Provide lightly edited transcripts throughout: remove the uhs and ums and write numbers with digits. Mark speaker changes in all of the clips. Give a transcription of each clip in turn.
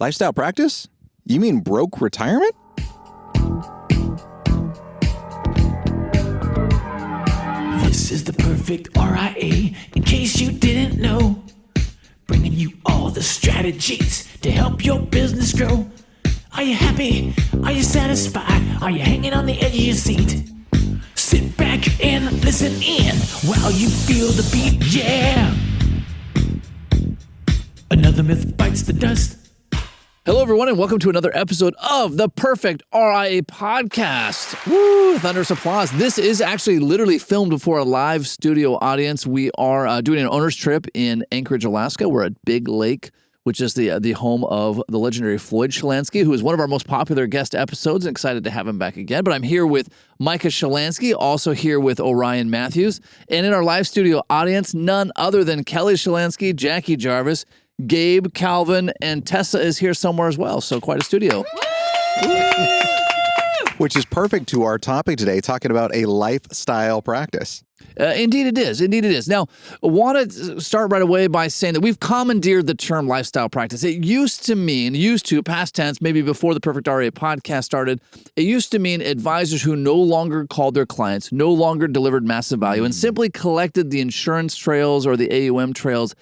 Speaker 1: Lifestyle practice? You mean broke retirement?
Speaker 2: This is the Perfect RIA, in case you didn't know. Bringing you all the strategies to help your business grow. Are you happy? Are you satisfied? Are you hanging on the edge of your seat? Sit back and listen in while you feel the beat, yeah. Another myth bites the dust.
Speaker 3: Hello, everyone, and welcome to another episode of the Perfect RIA podcast. Woo, thunderous applause. This is actually literally filmed before a live studio audience. We are doing an owner's trip in Anchorage, Alaska. We're at Big Lake, which is the home of the legendary Floyd Shalansky, who is one of our most popular guest episodes, and excited to have him back again. But I'm here with Micah Shalansky, also here with Orion Matthews, and in our live studio audience, none other than Kelly Shalansky, Jackie Jarvis, Gabe, Calvin, and Tessa is here somewhere as well. So quite a studio.
Speaker 1: Which is perfect to our topic today, talking about a lifestyle practice.
Speaker 3: Indeed it is. Indeed it is. Now, I want to start right away by saying that we've commandeered the term lifestyle practice. It used to, past tense, maybe before the Perfect RIA podcast started, it used to mean advisors who no longer called their clients, no longer delivered massive value, and simply collected the insurance trails or the AUM trails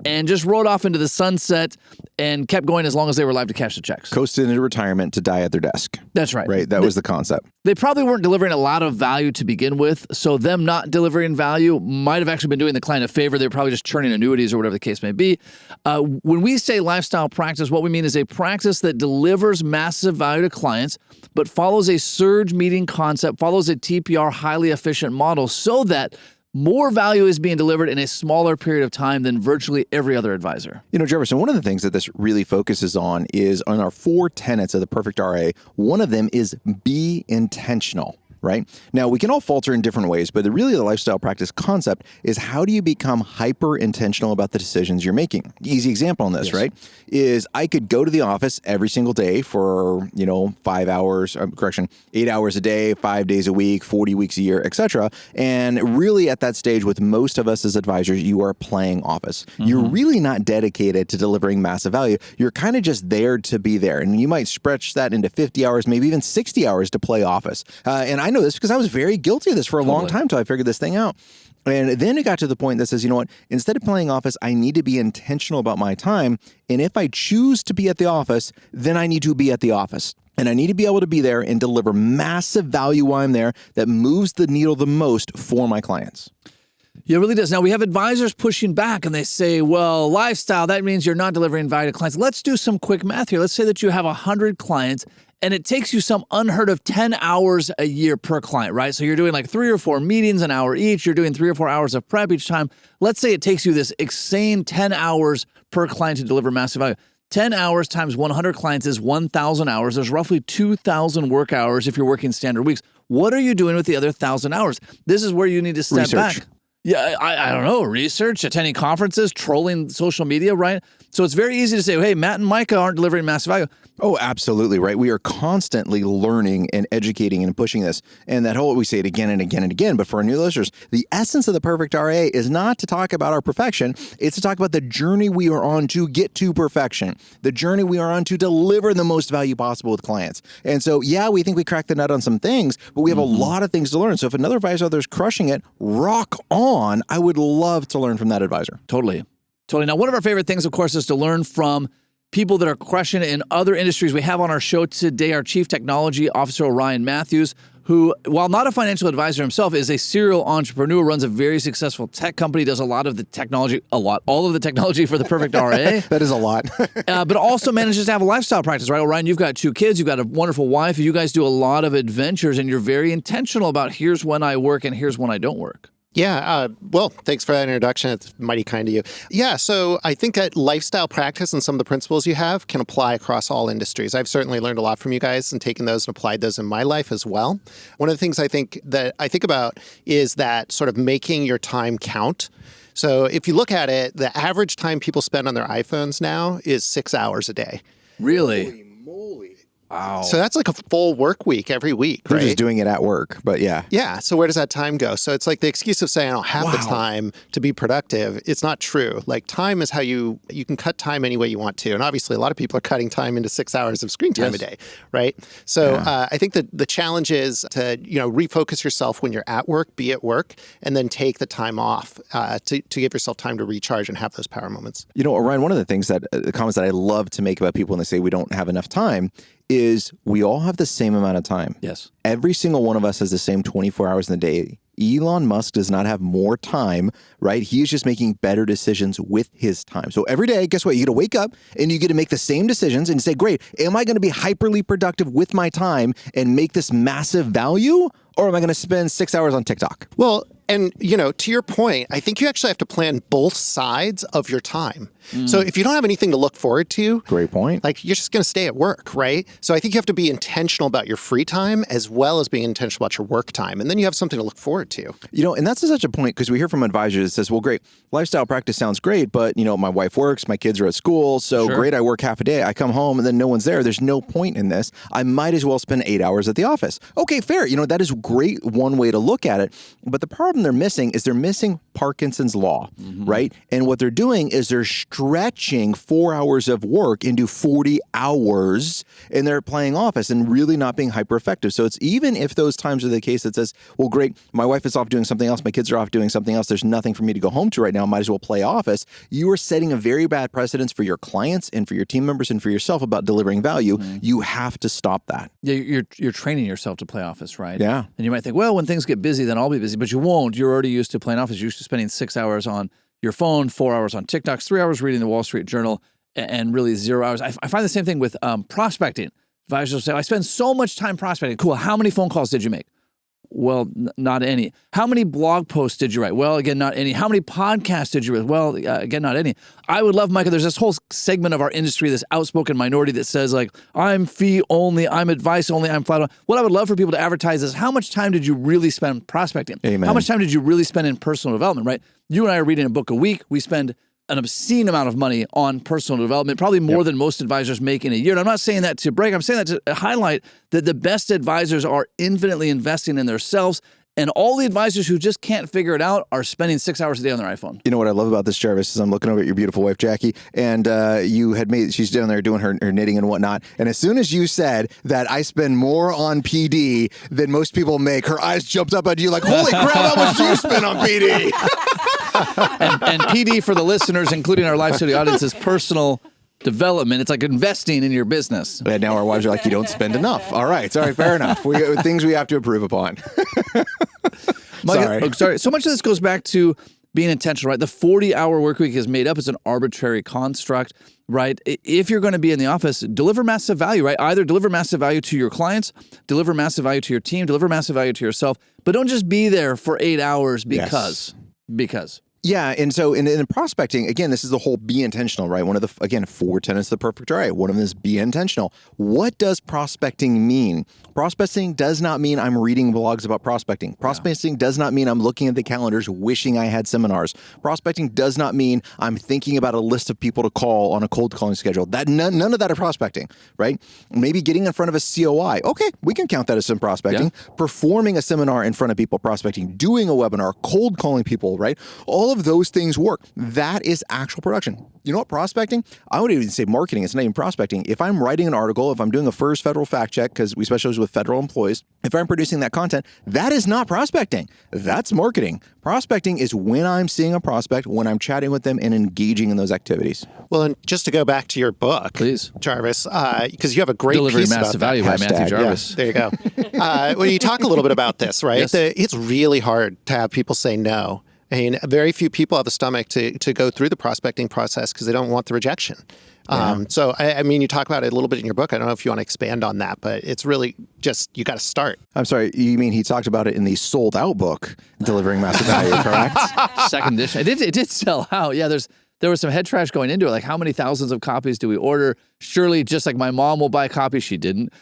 Speaker 3: and just rode off into the sunset and kept going as long as they were alive to cash the checks.
Speaker 1: Coasted into retirement to die at their desk.
Speaker 3: That's right.
Speaker 1: Right? That was the concept.
Speaker 3: They probably weren't delivering a lot of value to begin with, so them not delivering value might have actually been doing the client a favor. They were probably just churning annuities or whatever the case may be. When we say lifestyle practice, what we mean is a practice that delivers massive value to clients, but follows a surge meeting concept, follows a TPR highly efficient model so that more value is being delivered in a smaller period of time than virtually every other advisor.
Speaker 1: You know, Jefferson, one of the things that this really focuses on is on our 4 tenets of the Perfect RIA. One of them is be intentional. Right? Now, we can all falter in different ways, but the lifestyle practice concept is how do you become hyper intentional about the decisions you're making? Easy example on this, right? Is I could go to the office every single day for, 8 hours a day, 5 days a week, 40 weeks a year, etc. And really at that stage with most of us as advisors, you are playing office. Mm-hmm. You're really not dedicated to delivering massive value. You're kind of just there to be there. And you might stretch that into 50 hours, maybe even 60 hours to play office. And I know this because I was very guilty of this for a long time until I figured this thing out. And then it got to the point that says, you know what, instead of playing office, I need to be intentional about my time. And if I choose to be at the office, then I need to be at the office. And I need to be able to be there and deliver massive value while I'm there that moves the needle the most for my clients.
Speaker 3: Yeah, it really does. Now, we have advisors pushing back and they say, well, lifestyle, that means you're not delivering value to clients. Let's do some quick math here. Let's say that you have 100 clients and it takes you some unheard of 10 hours a year per client, right? So you're doing like 3 or 4 meetings an hour each. You're doing 3 or 4 hours of prep each time. Let's say it takes you this insane 10 hours per client to deliver massive value. 10 hours times 100 clients is 1,000 hours. There's roughly 2,000 work hours if you're working standard weeks. What are you doing with the other 1,000 hours? This is where you need to step back. Yeah, I don't know, research, attending conferences, trolling social media, right? So it's very easy to say, hey, Matt and Micah aren't delivering massive value.
Speaker 1: Oh, absolutely, right? We are constantly learning and educating and pushing this. And that whole, we say it again and again and again, but for our new listeners, the essence of the Perfect RIA is not to talk about our perfection. It's to talk about the journey we are on to get to perfection, the journey we are on to deliver the most value possible with clients. And so, yeah, we think we cracked the nut on some things, but we have a lot of things to learn. So if another advisor out there is crushing it, rock on. I would love to learn from that advisor.
Speaker 3: Totally. Now, one of our favorite things, of course, is to learn from people that are crushing it in other industries. We have on our show today our Chief Technology Officer, Orion Matthews, who, while not a financial advisor himself, is a serial entrepreneur, runs a very successful tech company, does a lot of the technology, all of the technology for the Perfect RIA.
Speaker 1: That is a lot.
Speaker 3: But also manages to have a lifestyle practice, right? Orion, you've got 2 kids, you've got a wonderful wife, you guys do a lot of adventures, and you're very intentional about here's when I work and here's when I don't work.
Speaker 4: Yeah, well, thanks for that introduction. It's mighty kind of you. Yeah, so I think that lifestyle practice and some of the principles you have can apply across all industries. I've certainly learned a lot from you guys and taken those and applied those in my life as well. One of the things I think about is that sort of making your time count. So if you look at it, the average time people spend on their iPhones now is 6 hours a day.
Speaker 3: Really?
Speaker 1: Holy moly.
Speaker 3: Wow.
Speaker 4: So that's like a full work week every week,
Speaker 1: They're
Speaker 4: right?
Speaker 1: just doing it at work, but yeah.
Speaker 4: Yeah. So where does that time go? So it's like the excuse of saying I don't have the time to be productive. It's not true. Like time is how you can cut time any way you want to. And obviously a lot of people are cutting time into 6 hours of screen time a day, right? So I think that the challenge is to, refocus yourself when you're at work, be at work, and then take the time off to give yourself time to recharge and have those power moments.
Speaker 1: Orion, one of the things the comments that I love to make about people when they say we don't have enough time is we all have the same amount of time.
Speaker 3: Yes.
Speaker 1: Every single one of us has the same 24 hours in the day. Elon Musk does not have more time, right? He is just making better decisions with his time. So every day, guess what? You get to wake up and you get to make the same decisions and say, great, am I going to be hyperly productive with my time and make this massive value? Or am I going to spend 6 hours on TikTok?
Speaker 4: Well, and, to your point, I think you actually have to plan both sides of your time. So if you don't have anything to look forward to,
Speaker 1: great point.
Speaker 4: Like you're just going to stay at work, right? So I think you have to be intentional about your free time as well as being intentional about your work time. And then you have something to look forward to.
Speaker 1: And that's such a point because we hear from advisors that says, well, great, lifestyle practice sounds great, but, my wife works, my kids are at school. So great, I work half a day. I come home and then no one's there. There's no point in this. I might as well spend 8 hours at the office. Okay, fair. That is great one way to look at it. But the problem they're missing is they're missing Parkinson's law, right? And what they're doing is they're stretching 4 hours of work into 40 hours and they're playing office and really not being hyper effective. So it's even if those times are the case that says, well, great, my wife is off doing something else, my kids are off doing something else, there's nothing for me to go home to right now, might as well play office. You are setting a very bad precedence for your clients and for your team members and for yourself about delivering value. You have to stop that.
Speaker 3: Yeah, you're training yourself to play office, right?
Speaker 1: Yeah.
Speaker 3: And you might think, well, when things get busy, then I'll be busy, but you won't. You're already used to playing office. You're used to spending 6 hours on your phone, 4 hours on TikToks, 3 hours reading the Wall Street Journal, and really 0 hours. I find the same thing with prospecting. Advisors will say, I spend so much time prospecting. Cool. How many phone calls did you make? Well, not any. How many blog posts did you write? Well, again, not any. How many podcasts did you write? Well, again, not any. I would love, Micah, there's this whole segment of our industry, this outspoken minority that says like, I'm fee only, I'm advice only, I'm flat. What I would love for people to advertise is how much time did you really spend prospecting?
Speaker 1: Amen.
Speaker 3: How much time did you really spend in personal development, right? You and I are reading a book a week. We spend an obscene amount of money on personal development, probably more than most advisors make in a year. And I'm not saying that to brag. I'm saying that to highlight that the best advisors are infinitely investing in themselves. And all the advisors who just can't figure it out are spending 6 hours a day on their iPhone.
Speaker 1: You know what I love about this, Jarvis, is I'm looking over at your beautiful wife, Jackie, and she's down there doing her knitting and whatnot. And as soon as you said that I spend more on PD than most people make, her eyes jumped up at you like, holy crap, how much do you spend on PD?
Speaker 3: and PD for the listeners, including our live studio audience, is personal development. It's like investing in your business.
Speaker 1: And now our wives are like, you don't spend enough. All right, fair enough. Things we have to improve upon.
Speaker 3: Sorry. So much of this goes back to being intentional, right? The 40-hour work week is made up as an arbitrary construct, right? If you're going to be in the office, deliver massive value, right? Either deliver massive value to your clients, deliver massive value to your team, deliver massive value to yourself, but don't just be there for 8 hours because.
Speaker 1: Yeah, and so in prospecting, again, this is the whole be intentional, right? One of the, again, 4 tenets of the Perfect RIA. One of them is be intentional. What does prospecting mean? Prospecting does not mean I'm reading blogs about prospecting. Prospecting does not mean I'm looking at the calendars wishing I had seminars. Prospecting does not mean I'm thinking about a list of people to call on a cold calling schedule. None of that are prospecting, right? Maybe getting in front of a COI. Okay, we can count that as some prospecting. Yeah. Performing a seminar in front of people, prospecting. Doing a webinar, cold calling people, right? All of those things work. That is actual production. You know what, prospecting? I would even say marketing. It's not even prospecting. If I'm writing an article, if I'm doing a first federal fact check, because we specialize with federal employees, if I'm producing that content, that is not prospecting. That's marketing. Prospecting is when I'm seeing a prospect, when I'm chatting with them and engaging in those activities.
Speaker 4: Well, and just to go back to your book,
Speaker 3: please,
Speaker 4: Jarvis, because you have a great
Speaker 3: Delivering
Speaker 4: piece about
Speaker 3: Massive Value by Matthew Jarvis.
Speaker 4: Yeah, there you go. Well, you talk a little bit about this, right?
Speaker 3: Yes.
Speaker 4: It's really hard to have people say no. I mean, very few people have the stomach to go through the prospecting process because they don't want the rejection. So, I mean, you talk about it a little bit in your book. I don't know if you want to expand on that, but it's really just, you got to start.
Speaker 1: I'm sorry, you mean he talked about it in the sold out book, Delivering Massive Value, correct?
Speaker 3: Second edition. It did sell out. Yeah, there was some head trash going into it. Like, how many thousands of copies do we order? Surely, just like my mom will buy a copy, she didn't.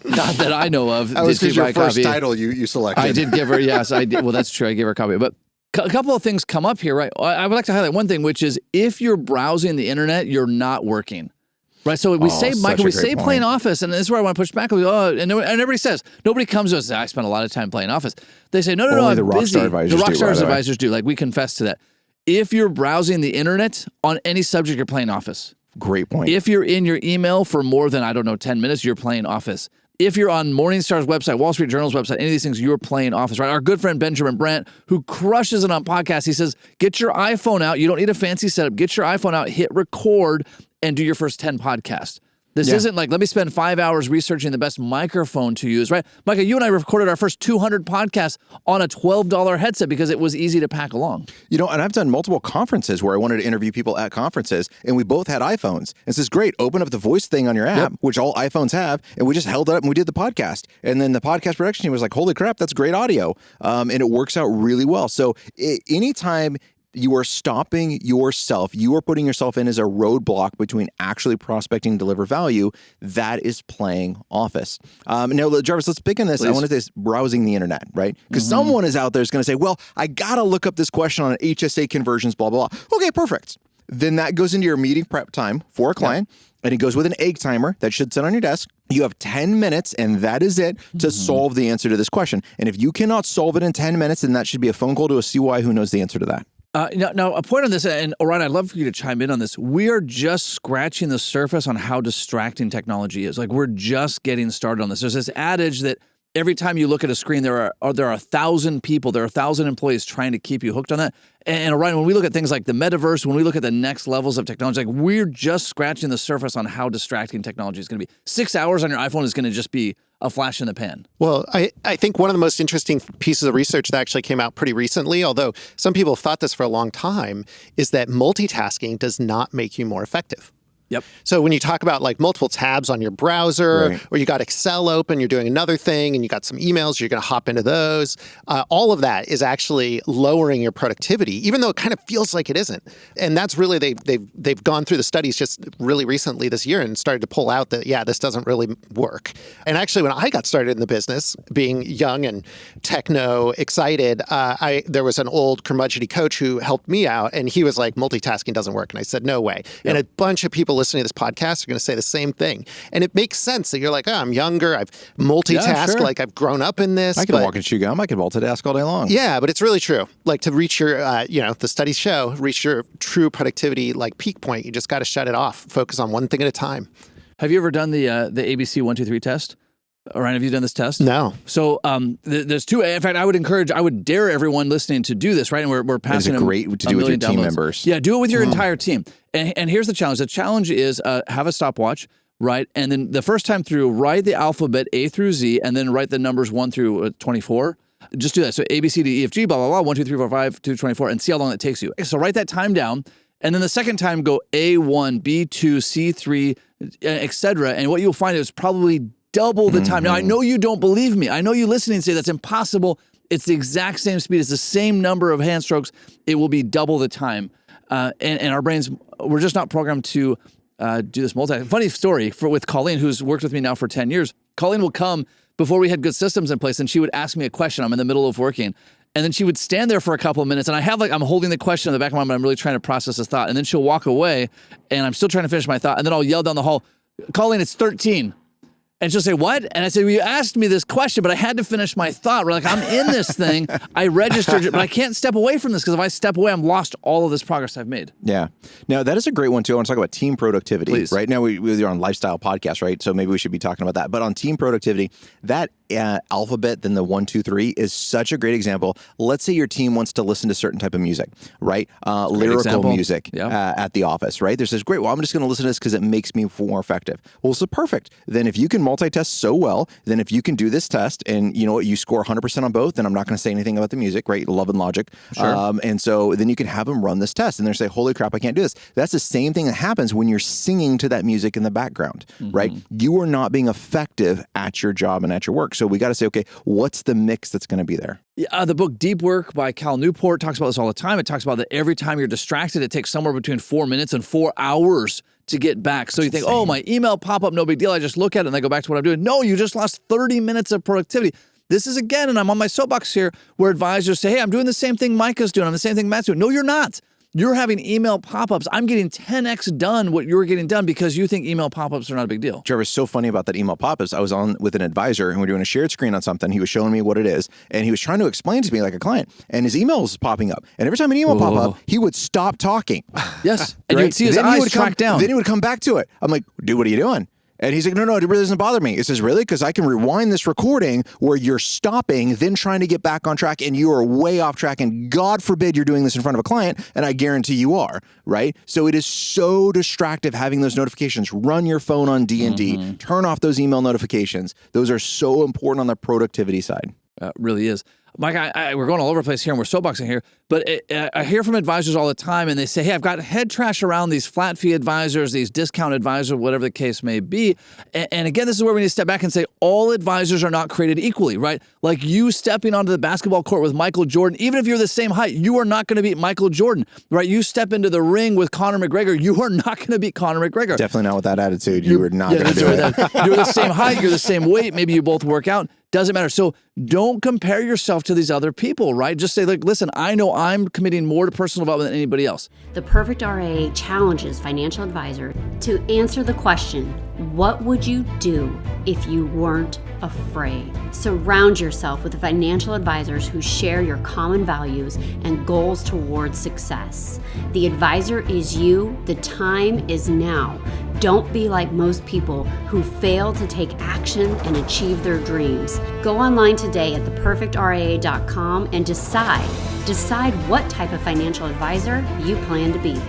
Speaker 3: Not that I know of.
Speaker 1: That was your first title you selected.
Speaker 3: I did give her, yes, I did. Well, that's true. I gave her a copy. But a couple of things come up here, right? I would like to highlight one thing, which is if you're browsing the internet, you're not working. Right. So we say,
Speaker 1: such
Speaker 3: Micah,
Speaker 1: a
Speaker 3: we
Speaker 1: great
Speaker 3: say
Speaker 1: point.
Speaker 3: playing Office, and this is where I want to push back. We go, and everybody says, nobody comes to us and says, I spend a lot of time playing Office. They say, no,
Speaker 1: Only
Speaker 3: I'm
Speaker 1: the rock
Speaker 3: busy.
Speaker 1: star advisors
Speaker 3: the rock
Speaker 1: do,
Speaker 3: stars
Speaker 1: by the way.
Speaker 3: advisors do. Like, we confess to that. If you're browsing the internet on any subject, you're playing Office.
Speaker 1: Great point.
Speaker 3: If you're in your email for more than, 10 minutes, you're playing Office. If you're on Morningstar's website, Wall Street Journal's website, any of these things, you're playing Office, right? Our good friend Benjamin Brandt, who crushes it on podcasts, he says, get your iPhone out. You don't need a fancy setup. Get your iPhone out, hit record, and do your first 10 podcasts. This isn't like, let me spend 5 hours researching the best microphone to use, right? Micah, you and I recorded our first 200 podcasts on a $12 headset because it was easy to pack along.
Speaker 1: You know, and I've done multiple conferences where I wanted to interview people at conferences, and we both had iPhones. And it says, great, open up the voice thing on your app, which all iPhones have, and we just held it up and we did the podcast. And then the podcast production team was like, holy crap, that's great audio. And it works out really well. So anytime you are stopping yourself, you are putting yourself in as a roadblock between actually prospecting and deliver value, that is playing Office. Now, Jarvis, let's pick on this.
Speaker 3: Please.
Speaker 1: I wanted this browsing the internet, right? Because someone is out there is going to say, well, I got to look up this question on HSA conversions, blah, blah, blah. Okay, perfect. Then that goes into your meeting prep time for a client, and it goes with an egg timer that should sit on your desk. You have 10 minutes, and that is it to solve the answer to this question. And if you cannot solve it in 10 minutes, then that should be a phone call to a CY who knows the answer to that.
Speaker 3: Now, a point on this, and Orion, I'd love for you to chime in on this. We are just scratching the surface on how distracting technology is. Like, we're just getting started on this. There's this adage that every time you look at a screen, there are 1,000 people, there are 1,000 employees trying to keep you hooked on that. And Orion, when we look at things like the metaverse, when we look at the next levels of technology, like, we're just scratching the surface on how distracting technology is going to be. 6 hours on your iPhone is going to just be a flash in the pan.
Speaker 4: Well, I think one of the most interesting pieces of research that actually came out pretty recently, although some people have thought this for a long time, is that multitasking does not make you more effective.
Speaker 3: Yep.
Speaker 4: So when you talk about like multiple tabs on your browser,
Speaker 1: Right.
Speaker 4: or you got Excel open, you're doing another thing, and you got some emails, you're going to hop into those. All of that is actually lowering your productivity, even though it kind of feels like it isn't. And that's really they've gone through the studies just really recently this year and started to pull out that this doesn't really work. And actually, when I got started in the business, being young and techno excited, there was an old curmudgeony coach who helped me out, and he was like, multitasking doesn't work. And I said, no way. Yep. And a bunch of people listening to this podcast are going to say the same thing. And it makes sense that you're like, I'm younger, I've multitasked, like I've grown up in this.
Speaker 1: I can walk and chew gum. I can multitask all day long.
Speaker 4: Yeah, but it's really true. Like, to reach your, the studies show, reach your true productivity, like peak point, you just got to shut it off. Focus on one thing at a time.
Speaker 3: Have you ever done the ABC 1, 2, 3 test? Orion, have you done this test?
Speaker 4: No.
Speaker 3: So there's two. In fact, I would dare everyone listening to do this, right? And we're passing
Speaker 1: It's great to do with your team members.
Speaker 3: Yeah, do it with your entire team. And here's the challenge. The challenge is have a stopwatch, right? And then the first time through, write the alphabet A through Z, and then write the numbers 1 through 24. Just do that. So A, B, C, D, E, F, G, blah, blah, blah, 1, 2, 3, 4, 5, 2, 24, and see how long it takes you. So write that time down. And then the second time, go A1, B2, C3, et cetera. And what you'll find is probably double the time. Now, I know you don't believe me. I know you listening say that's impossible. It's the exact same speed. It's the same number of hand strokes. It will be double the time. And our brains, we're just not programmed to do this Funny story with Colleen, who's worked with me now for 10 years. Colleen will come before we had good systems in place, and she would ask me a question. I'm in the middle of working. And then she would stand there for a couple of minutes, and I'm holding the question in the back of my mind, but I'm really trying to process this thought. And then she'll walk away, and I'm still trying to finish my thought. And then I'll yell down the hall, Colleen, it's 13. And she'll say, what? And I say, well, you asked me this question, but I had to finish my thought. We're like, I'm in this thing. I registered it, but I can't step away from this, because if I step away, I'm lost all of this progress I've made. Yeah.
Speaker 1: Now, that is a great one, too. I want to talk about team productivity.
Speaker 3: Please.
Speaker 1: Right now, we're on lifestyle podcast, right? So maybe we should be talking about that. But on team productivity, that alphabet, then the 1, 2, 3 is such a great example. Let's say your team wants to listen to certain type of music, right? Lyrical music at the office, right? There's this great, well, I'm just going to listen to this because it makes me more effective. Well, so perfect. Then if you can multitask so well, then if you can do this test and you know what, you score 100% on both, then I'm not going to say anything about the music, right? Love and logic.
Speaker 3: Sure.
Speaker 1: And so then you can have them run this test and they're say, holy crap, I can't do this. That's the same thing that happens when you're singing to that music in the background, right? You are not being effective at your job and at your work. So we got to say, okay, what's the mix that's going to be there?
Speaker 3: The book Deep Work by Cal Newport talks about this all the time. It talks about that every time you're distracted, it takes somewhere between 4 minutes and 4 hours to get back. So you think, oh, my email pop-up, no big deal. I just look at it and I go back to what I'm doing. No, you just lost 30 minutes of productivity. This is, again, and I'm on my soapbox here, where advisors say, hey, I'm doing the same thing Micah's doing. I'm the same thing Matt's doing. No, you're not. you're having email pop-ups. I'm getting 10x done what you're getting done because you think email pop-ups are not a big deal.
Speaker 1: Trevor, so funny about that email pop-ups. I was on with an advisor and we're doing a shared screen on something. He was showing me what it is and he was trying to explain to me like a client, and his email was popping up. And every time an email popped up, he would stop talking.
Speaker 3: Yes. And you'd see his eyes track down.
Speaker 1: Then he would come back to it. I'm like, dude, what are you doing? And he's like, no, it really doesn't bother me. It says, really? Because I can rewind this recording where you're stopping, then trying to get back on track, and you are way off track. And God forbid you're doing this in front of a client, and I guarantee you are, right? So it is so distractive having those notifications. Run your phone on D&D. Turn off those email notifications. Those are so important on the productivity side.
Speaker 3: It really is. Mike, we're going all over the place here and we're soapboxing here, but I hear from advisors all the time and they say, hey, I've got head trash around these flat fee advisors, these discount advisors, whatever the case may be. And again, this is where we need to step back and say all advisors are not created equally, right? Like you stepping onto the basketball court with Michael Jordan, even if you're the same height, you are not going to beat Michael Jordan, right? You step into the ring with Conor McGregor, you are not going to beat Conor McGregor.
Speaker 1: Definitely not with that attitude. You are not going to do it.
Speaker 3: You're the same height, you're the same weight, maybe you both work out. Doesn't matter. So don't compare yourself to these other people, right? Just say, like, listen, I know I'm committing more to personal development than anybody else.
Speaker 5: The Perfect RIA challenges financial advisors to answer the question, what would you do if you weren't afraid? Surround yourself with the financial advisors who share your common values and goals towards success. The advisor is you. The time is now. Don't be like most people who fail to take action and achieve their dreams. Go online today at theperfectria.com and decide what type of financial advisor you plan to be.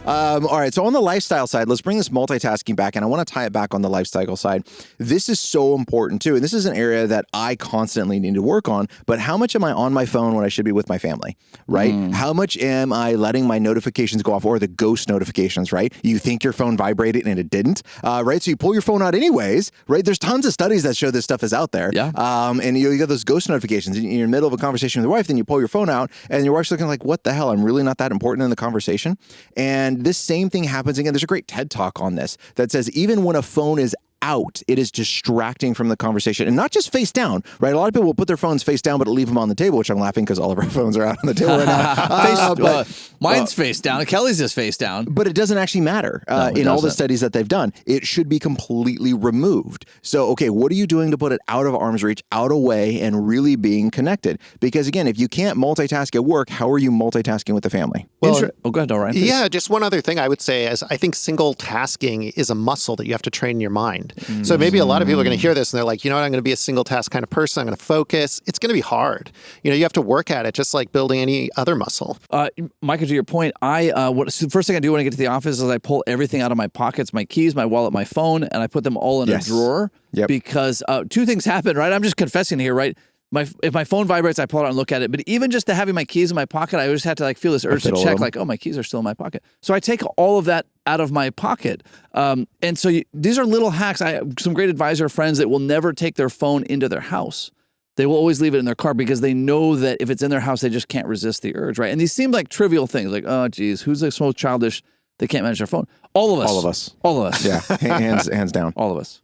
Speaker 1: All right, so on the lifestyle side, let's bring this multitasking back, and I want to tie it back on the lifestyle side. This is so important too, and this is an area that I constantly need to work on, but how much am I on my phone when I should be with my family, right? How much am I letting my notifications go off, or the ghost notifications, right? You think your phone vibrated and it didn't, right? So you pull your phone out anyways, right? There's tons of studies that show this stuff is out there.
Speaker 3: Yeah.
Speaker 1: And you get those ghost notifications, and you're in the middle of a conversation with your wife, then you pull your phone out, and your wife's looking like, what the hell? I'm really not that important in the conversation. And this same thing happens again. There's a great TED Talk on this that says even when a phone is out, it is distracting from the conversation, and not just face down, right? A lot of people will put their phones face down, but leave them on the table, which I'm laughing because all of our phones are out on the table right now.
Speaker 3: Mine's face down. Kelly's is face down.
Speaker 1: But it doesn't actually matter in all the studies that they've done. It should be completely removed. So, okay, what are you doing to put it out of arm's reach, out away, and really being connected? Because again, if you can't multitask at work, how are you multitasking with the family?
Speaker 4: Well,
Speaker 3: go ahead, Orion. Please.
Speaker 4: Yeah, just one other thing I would say is I think single tasking is a muscle that you have to train in your mind. So maybe a lot of people are going to hear this and they're like, you know what, I'm going to be a single task kind of person. I'm going to focus. It's going to be hard. You have to work at it just like building any other muscle.
Speaker 3: Micah, to your point, the first thing I do when I get to the office is I pull everything out of my pockets, my keys, my wallet, my phone, and I put them all in a drawer. Yep. Because two things happen, right? I'm just confessing here, right? If my phone vibrates, I pull it out and look at it. But even just to having my keys in my pocket, I just have to feel this urge to check, oh, my keys are still in my pocket. So I take all of that out of my pocket. And so these are little hacks. I have some great advisor friends that will never take their phone into their house. They will always leave it in their car because they know that if it's in their house, they just can't resist the urge, right? And these seem like trivial things, like, oh, geez, who's the most childish? They can't manage their phone. All of us.
Speaker 1: All of us.
Speaker 3: All of us.
Speaker 1: Yeah, hands down.
Speaker 3: All of us.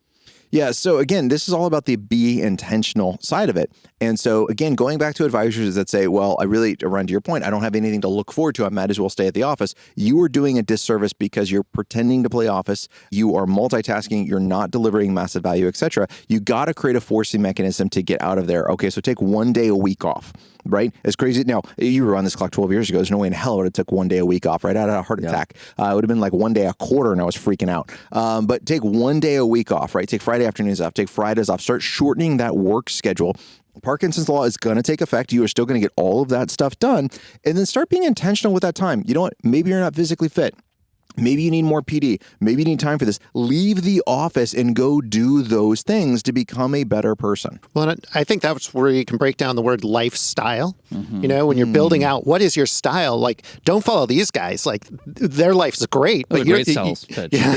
Speaker 1: Yeah. So again, this is all about the be intentional side of it. And so again, going back to advisors that say, well, around to your point, I don't have anything to look forward to. I might as well stay at the office. You are doing a disservice because you're pretending to play office. You are multitasking. You're not delivering massive value, etc. You got to create a forcing mechanism to get out of there. Okay. So take one day a week off. Right? It's crazy. Now, you were on this clock 12 years ago. There's no way in hell I would have took one day a week off, right? I had a heart attack. It would have been like one day a quarter and I was freaking out. But take one day a week off, right? Take Friday afternoons off, take Fridays off, start shortening that work schedule. Parkinson's law is going to take effect. You are still going to get all of that stuff done. And then start being intentional with that time. You know what? Maybe you're not physically fit. Maybe you need more PD. Maybe you need time for this. Leave the office and go do those things to become a better person.
Speaker 4: Well, I think that's where you can break down the word lifestyle. When you're building out, what is your style? Like, don't follow these guys. Like, their life's great.
Speaker 3: But great sales pitch.
Speaker 1: Yeah,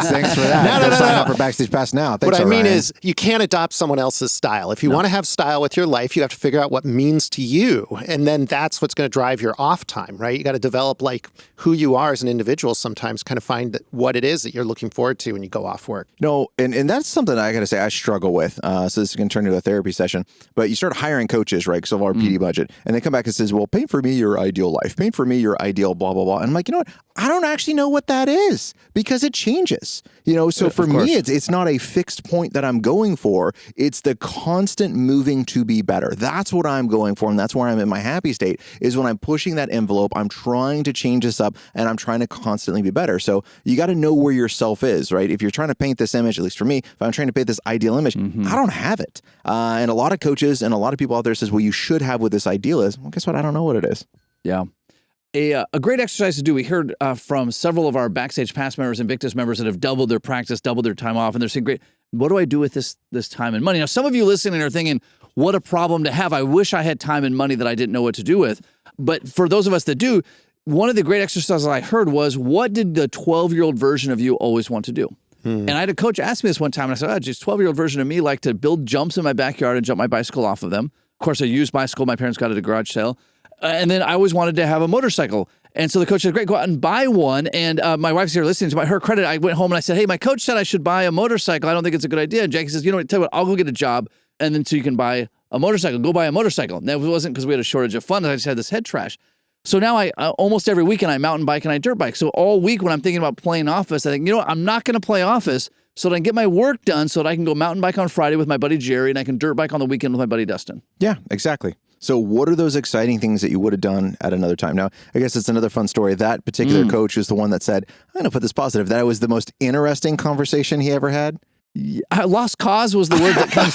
Speaker 1: thanks for that. No. Sign up for Backstage Pass now. Thanks,
Speaker 4: what I mean
Speaker 1: Orion.
Speaker 4: is you can't adopt someone else's style. If you want to have style with your life, you have to figure out what means to you. And then that's what's going to drive your off time, right? You got to develop like who you are as an individual sometimes, kind of find what it is that you're looking forward to when you go off work.
Speaker 1: No, and that's something I got to say I struggle with. So this is going to turn into a therapy session. But you start hiring coaches, right? Because of our PD budget. And they come back and says, well, paint for me your ideal life. Paint for me your ideal blah, blah, blah. And I'm like, you know what? I don't actually know what that is because it changes. So for me, it's not a fixed point that I'm going for. It's the constant moving to be better. That's what I'm going for. And that's where I'm in my happy state is when I'm pushing that envelope, I'm trying to change this up and I'm trying to constantly be better. So you got to know where yourself is, right? If you're trying to paint this image, at least for me, if I'm trying to paint this ideal image, I don't have it. And a lot of coaches and a lot of people out there says, well, you should have what this ideal is. Well, guess what? I don't know what it is.
Speaker 3: Yeah. A great exercise to do. We heard from several of our Backstage Pass members and Victus members that have doubled their practice, doubled their time off, and they're saying, great, what do I do with this time and money? Now, some of you listening are thinking, what a problem to have. I wish I had time and money that I didn't know what to do with. But for those of us that do, one of the great exercises I heard was, what did the 12-year-old version of you always want to do? And I had a coach ask me this one time, and I said, just 12-year-old version of me like to build jumps in my backyard and jump my bicycle off of them. Of course, I used bicycle. My parents got it at a garage sale. And then I always wanted to have a motorcycle. And so the coach said, great, go out and buy one. And my wife's here listening to her credit. I went home and I said, hey, my coach said I should buy a motorcycle. I don't think it's a good idea. And Jackie says, you know what, tell you what, I'll go get a job. And then so you can buy a motorcycle. Go buy a motorcycle. Now, it wasn't because we had a shortage of funds. I just had this head trash. So now I almost every weekend I mountain bike and I dirt bike. So all week when I'm thinking about playing office, I think, you know what, I'm not going to play office so that I can get my work done so that I can go mountain bike on Friday with my buddy Jerry and I can dirt bike on the weekend with my buddy Dustin.
Speaker 1: Yeah, exactly. So what are those exciting things that you would have done at another time? Now, I guess it's another fun story. That particular coach is the one that said, I'm going to put this positive. That was the most interesting conversation he ever had.
Speaker 3: Yeah, lost cause was the word that comes.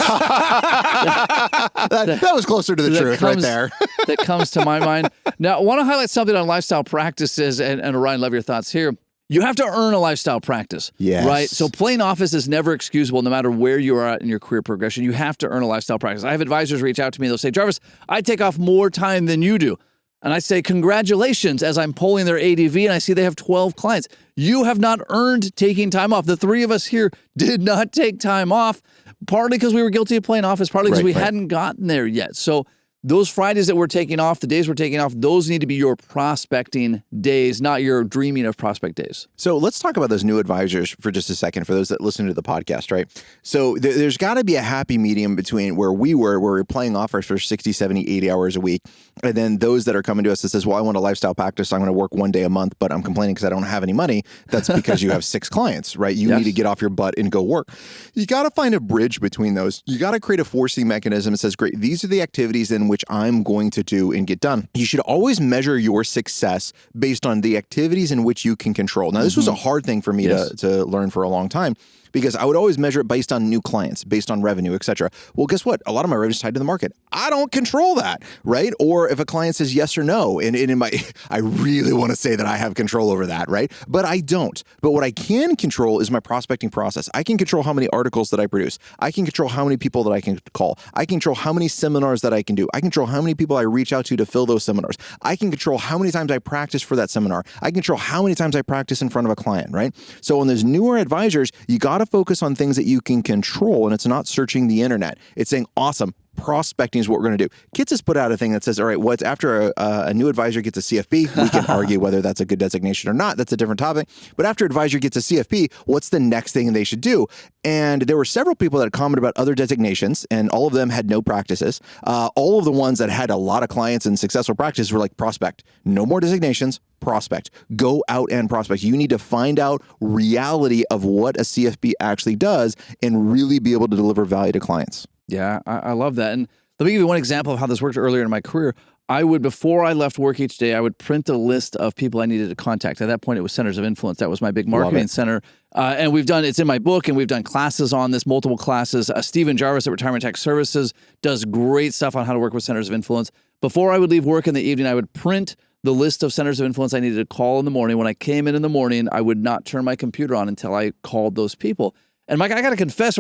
Speaker 1: that was closer to the truth right there.
Speaker 3: That comes to my mind. Now, I want to highlight something on lifestyle practices, and Orion, love your thoughts here. You have to earn a lifestyle practice, right? So playing office is never excusable no matter where you are at in your career progression. You have to earn a lifestyle practice. I have advisors reach out to me. They'll say, Jarvis, I take off more time than you do. And I say, congratulations, as I'm polling their ADV and I see they have 12 clients. You have not earned taking time off. The three of us here did not take time off, partly because we were guilty of playing office, partly because we hadn't gotten there yet. So those Fridays that we're taking off, the days we're taking off, those need to be your prospecting days, not your dreaming of prospect days.
Speaker 1: So let's talk about those new advisors for just a second, for those that listen to the podcast, right? So there's got to be a happy medium between where we were playing offers for 60, 70, 80 hours a week. And then those that are coming to us that says, well, I want a lifestyle practice. I'm going to work one day a month, but I'm complaining because I don't have any money. That's because you have 6 clients, right? You need to get off your butt and go work. You got to find a bridge between those. You got to create a forcing mechanism that says, great, these are the activities in which I'm going to do and get done. You should always measure your success based on the activities in which you can control. Now, this was a hard thing for me to learn for a long time, because I would always measure it based on new clients, based on revenue, et cetera. Well, guess what? A lot of my revenue is tied to the market. I don't control that, right? Or if a client says yes or no, and I really want to say that I have control over that, right? But I don't. But what I can control is my prospecting process. I can control how many articles that I produce. I can control how many people that I can call. I can control how many seminars that I can do. I can control how many people I reach out to fill those seminars. I can control how many times I practice for that seminar. I can control how many times I practice in front of a client, right? So on those newer advisors, you got to focus on things that you can control, and it's not searching the internet. It's saying, awesome, prospecting is what we're going to do. Kits has put out a thing that says, all right, what's after a new advisor gets a CFP, we can argue whether that's a good designation or not. That's a different topic. But after advisor gets a CFP, what's the next thing they should do? And there were several people that commented about other designations, and all of them had no practices. All of the ones that had a lot of clients and successful practices were like, prospect. No more designations, prospect. Go out and prospect. You need to find out reality of what a CFP actually does and really be able to deliver value to clients.
Speaker 3: Yeah, I love that. And let me give you one example of how this worked earlier in my career. I would, before I left work each day, I would print a list of people I needed to contact. At that point, it was centers of influence. That was my big marketing center. And it's in my book, and we've done classes on this, multiple classes. Stephen Jarvis at Retirement Tech Services does great stuff on how to work with centers of influence. Before I would leave work in the evening, I would print the list of centers of influence I needed to call in the morning. When I came in the morning, I would not turn my computer on until I called those people. And Mike, I got to confess,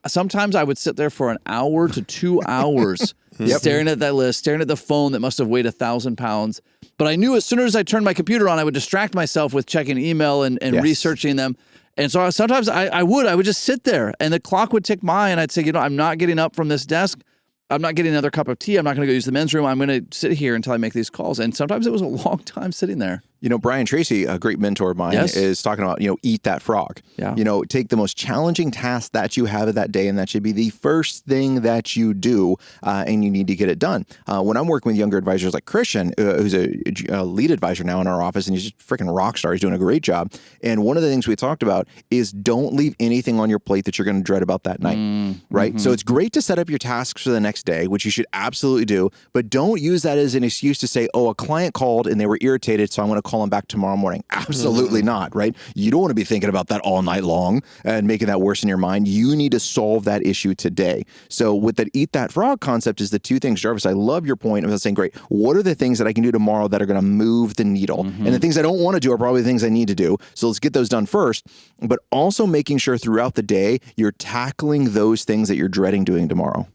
Speaker 3: sometimes I would sit there for an hour to 2 hours staring at that list, staring at the phone that must have weighed 1,000 pounds. But I knew as soon as I turned my computer on, I would distract myself with checking email and researching them. And so sometimes I would just sit there and the clock would tick by and I'd say, I'm not getting up from this desk. I'm not getting another cup of tea. I'm not going to go use the men's room. I'm going to sit here until I make these calls. And sometimes it was a long time sitting there.
Speaker 1: You know, Brian Tracy, a great mentor of mine, is talking about, eat that frog.
Speaker 3: Yeah.
Speaker 1: Take the most challenging task that you have of that day, and that should be the first thing that you do, and you need to get it done. When I'm working with younger advisors like Christian, who's a lead advisor now in our office, and he's just a freaking rock star. He's doing a great job. And one of the things we talked about is don't leave anything on your plate that you're going to dread about that night, right? So it's great to set up your tasks for the next day, which you should absolutely do, but don't use that as an excuse to say, oh, a client called and they were irritated, so I'm going to call them back tomorrow morning. Absolutely not, right? You don't want to be thinking about that all night long and making that worse in your mind. You need to solve that issue today. So with that eat that frog concept is the two things, Jarvis, I love your point of saying, great, what are the things that I can do tomorrow that are going to move the needle? And the things I don't want to do are probably the things I need to do. So let's get those done first, but also making sure throughout the day, you're tackling those things that you're dreading doing tomorrow.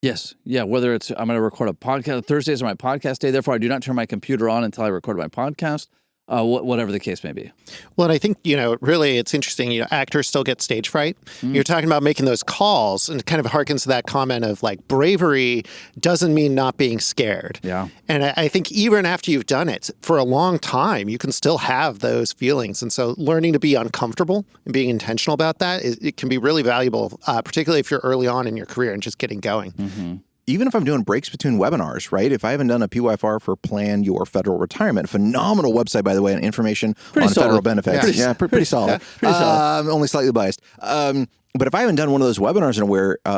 Speaker 3: Yes. Yeah. Whether it's, I'm going to record a podcast, Thursdays are my podcast day. Therefore, I do not turn my computer on until I record my podcast. Whatever the case may be.
Speaker 4: Well, and I think, really it's interesting, actors still get stage fright. You're talking about making those calls, and it kind of harkens to that comment of like bravery doesn't mean not being scared.
Speaker 3: Yeah.
Speaker 4: And I think even after you've done it for a long time, you can still have those feelings. And so learning to be uncomfortable and being intentional about that, it can be really valuable, particularly if you're early on in your career and just getting going.
Speaker 1: Even if I'm doing breaks between webinars, right? If I haven't done a PYFR for Plan Your Federal Retirement, phenomenal website, by the way, and information on federal benefits.
Speaker 4: Yeah.
Speaker 1: Pretty solid.
Speaker 3: Pretty solid.
Speaker 1: Only slightly biased. But if I haven't done one of those webinars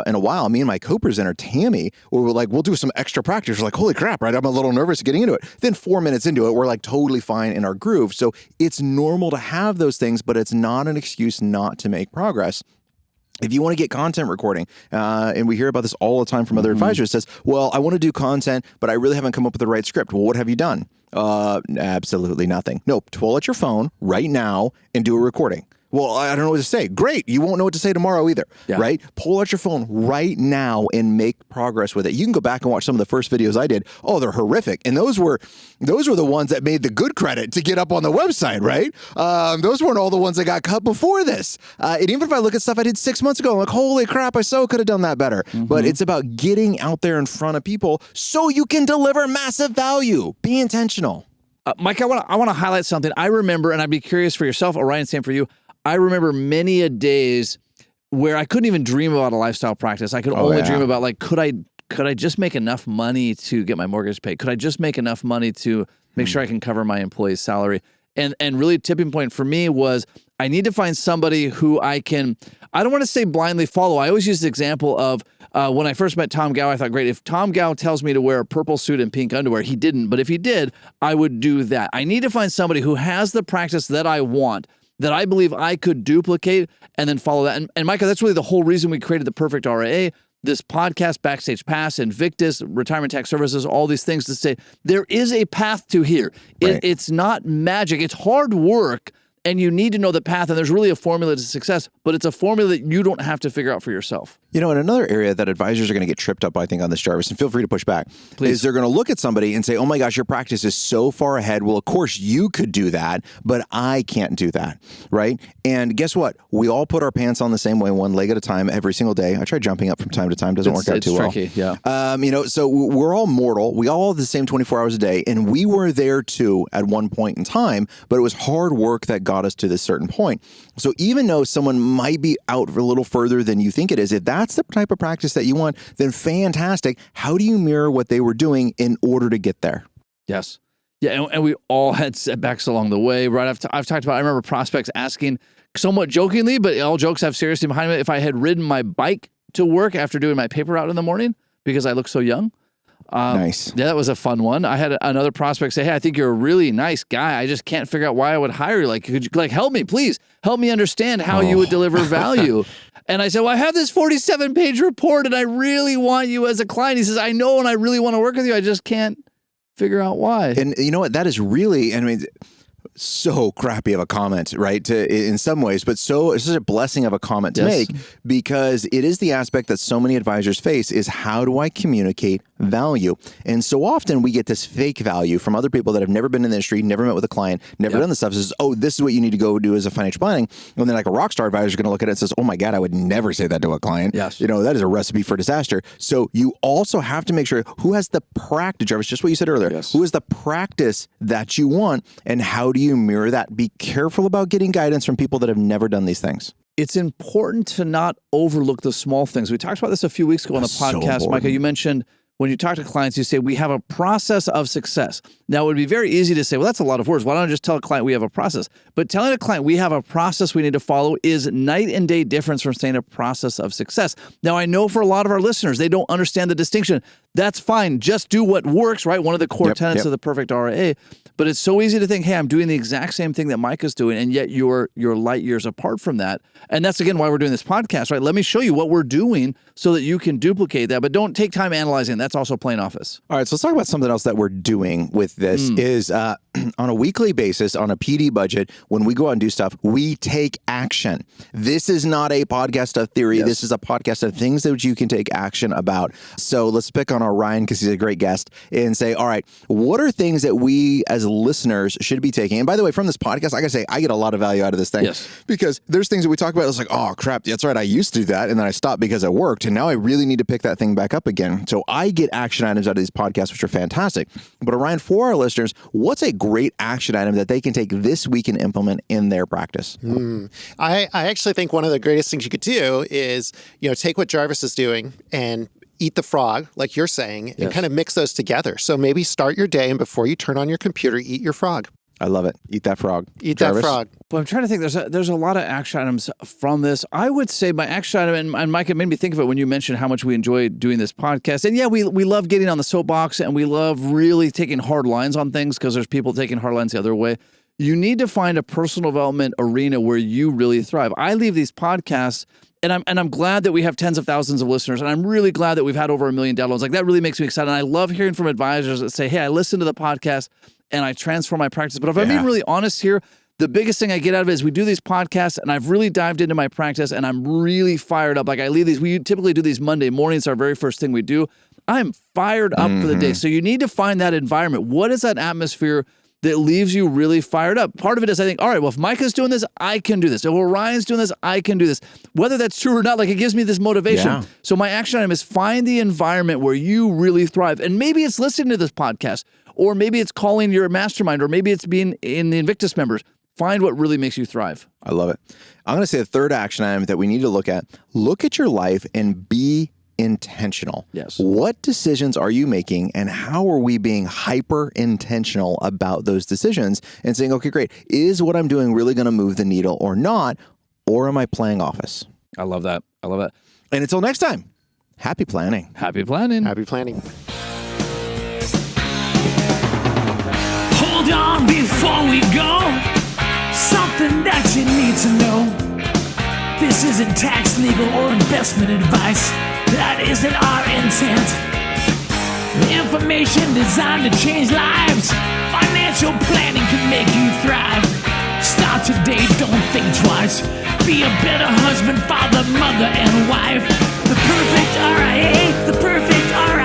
Speaker 1: in a while, me and my co-presenter, Tammy, we'll do some extra practice. We're like, holy crap, right? I'm a little nervous getting into it. Then 4 minutes into it, we're like totally fine in our groove. So it's normal to have those things, but it's not an excuse not to make progress. If you want to get content recording, and we hear about this all the time from other advisors, says, well, I want to do content, but I really haven't come up with the right script. Well, what have you done? Absolutely nothing. Nope. Pull out your phone right now and do a recording. Well, I don't know what to say. Great. You won't know what to say tomorrow either, right? Pull out your phone right now and make progress with it. You can go back and watch some of the first videos I did. Oh, they're horrific. And those were the ones that made the good credit to get up on the website, right? Those weren't all the ones that got cut before this. And even if I look at stuff I did 6 months ago, I'm like, holy crap, I so could have done that better. But it's about getting out there in front of people so you can deliver massive value. Be intentional.
Speaker 3: Mike, I want to highlight something. I remember, and I'd be curious for yourself, Orion, same for you. I remember many a days where I couldn't even dream about a lifestyle practice. I could only dream about could I just make enough money to get my mortgage paid? Could I just make enough money to make sure I can cover my employee's salary? And really tipping point for me was I need to find somebody who I don't want to say blindly follow. I always use the example of when I first met Tom Gow, I thought, great, if Tom Gow tells me to wear a purple suit and pink underwear, he didn't. But if he did, I would do that. I need to find somebody who has the practice that I want, that I believe I could duplicate and then follow that. And Micah, that's really the whole reason we created the Perfect RIA, this podcast, Backstage Pass, Invictus, Retirement Tax Services, all these things to say there is a path to here.
Speaker 1: Right.
Speaker 3: It's not magic. It's hard work, and you need to know the path, and there's really a formula to success, but it's a formula that you don't have to figure out for yourself.
Speaker 1: In another area that advisors are going to get tripped up, I think, on this, Jarvis, and feel free to push back, is they're going to look at somebody and say, oh my gosh, your practice is so far ahead. Well, of course you could do that, but I can't do that, right? And guess what? We all put our pants on the same way, one leg at a time, every single day. I try jumping up from time to time. Doesn't work out too
Speaker 3: tricky,
Speaker 1: well.
Speaker 3: Yeah.
Speaker 1: So we're all mortal. We all have the same 24 hours a day, and we were there too at one point in time, but it was hard work that got us to this certain point. So even though someone might be out a little further than you think it is, if that's the type of practice that you want, then fantastic. How do you mirror what they were doing in order to get there?
Speaker 3: Yes. Yeah, and we all had setbacks along the way. Right? I've talked about, I remember prospects asking somewhat jokingly, but all jokes have seriously behind them, if I had ridden my bike to work after doing my paper route in the morning because I look so young.
Speaker 1: Nice.
Speaker 3: Yeah, that was a fun one. I had another prospect say, hey, I think you're a really nice guy. I just can't figure out why I would hire you. Could you help me, please? Help me understand how you would deliver value. And I said, well, I have this 47-page report, and I really want you as a client. He says, I know, and I really want to work with you. I just can't figure out why.
Speaker 1: And you know what? That is really, so crappy of a comment, right? In some ways, but it's such a blessing of a comment to make, because it is the aspect that so many advisors face is, how do I communicate value. And so often we get this fake value from other people that have never been in the industry, never met with a client, never done the stuff. Says, oh, this is what you need to go do as a financial planning. And then like a rock star advisor is going to look at it and says, oh my God, I would never say that to a client.
Speaker 3: Yes.
Speaker 1: That is a recipe for disaster. So you also have to make sure who has the practice, Jarvis, just what you said earlier, who is the practice that you want and how do you mirror that? Be careful about getting guidance from people that have never done these things.
Speaker 3: It's important to not overlook the small things. We talked about this a few weeks ago on the podcast, Micah. You mentioned when you talk to clients, you say, we have a process of success. Now, it would be very easy to say, well, that's a lot of words. Why don't I just tell a client we have a process? But telling a client we have a process we need to follow is night and day difference from saying a process of success. Now, I know for a lot of our listeners, they don't understand the distinction. That's fine. Just do what works, right? One of the core tenets of the Perfect RIA. But it's so easy to think, hey, I'm doing the exact same thing that Micah's doing, and yet you're light years apart from that. And that's, again, why we're doing this podcast, right? Let me show you what we're doing so that you can duplicate that, but don't take time analyzing. That's also plain office.
Speaker 1: All right, so let's talk about something else that we're doing with this is on a weekly basis, on a PD budget, when we go out and do stuff, we take action. This is not a podcast of theory. Yes. This is a podcast of things that you can take action about. So let's pick on Orion because he's a great guest and say, all right, what are things that we as listeners should be taking? And by the way, from this podcast, I gotta say, I get a lot of value out of this thing because there's things that we talk about. It's like, oh crap, that's right. I used to do that. And then I stopped because it worked. And now I really need to pick that thing back up again. So I get action items out of these podcasts, which are fantastic. But Orion, for our listeners, what's a great action item that they can take this week and implement in their practice?
Speaker 4: I actually think one of the greatest things you could do is, take what Jarvis is doing and eat the frog, like you're saying, and kind of mix those together. So maybe start your day and before you turn on your computer, eat your frog.
Speaker 1: I love it. Eat that frog.
Speaker 4: Eat Jarvis? That frog.
Speaker 3: But I'm trying to think, there's a lot of action items from this. I would say my action item, and Micah made me think of it when you mentioned how much we enjoy doing this podcast. And yeah, we love getting on the soapbox and we love really taking hard lines on things because there's people taking hard lines the other way. You need to find a personal development arena where you really thrive. I leave these podcasts and I'm glad that we have tens of thousands of listeners, and I'm really glad that we've had over 1 million downloads. Like that really makes me excited. And I love hearing from advisors that say, hey, I listened to the podcast and I transform my practice. But if I'm being really honest here, the biggest thing I get out of it is we do these podcasts and I've really dived into my practice and I'm really fired up. Like I leave these, we typically do these Monday mornings, our very first thing we do. I'm fired up for the day. So you need to find that environment. What is that atmosphere that leaves you really fired up? Part of it is I think, all right, well, if Micah's doing this, I can do this. If Orion's doing this, I can do this. Whether that's true or not, like it gives me this motivation. Yeah. So my action item is find the environment where you really thrive. And maybe it's listening to this podcast, or maybe it's calling your mastermind, or maybe it's being in the Invictus members. Find what really makes you thrive.
Speaker 1: I love it. I'm going to say the third action item that we need to look at your life and be intentional.
Speaker 3: Yes.
Speaker 1: What decisions are you making and how are we being hyper intentional about those decisions and saying, okay, great. Is what I'm doing really going to move the needle or not? Or am I playing office?
Speaker 3: I love that. I love it.
Speaker 1: And until next time, happy planning.
Speaker 3: Happy planning.
Speaker 4: Happy planning.
Speaker 2: Hold on before we go. Something that you need to know. This isn't tax, legal, or investment advice. That isn't our intent. Information designed to change lives. Financial planning can make you thrive. Start today, don't think twice. Be a better husband, father, mother, and wife. The Perfect RIA, the Perfect RIA.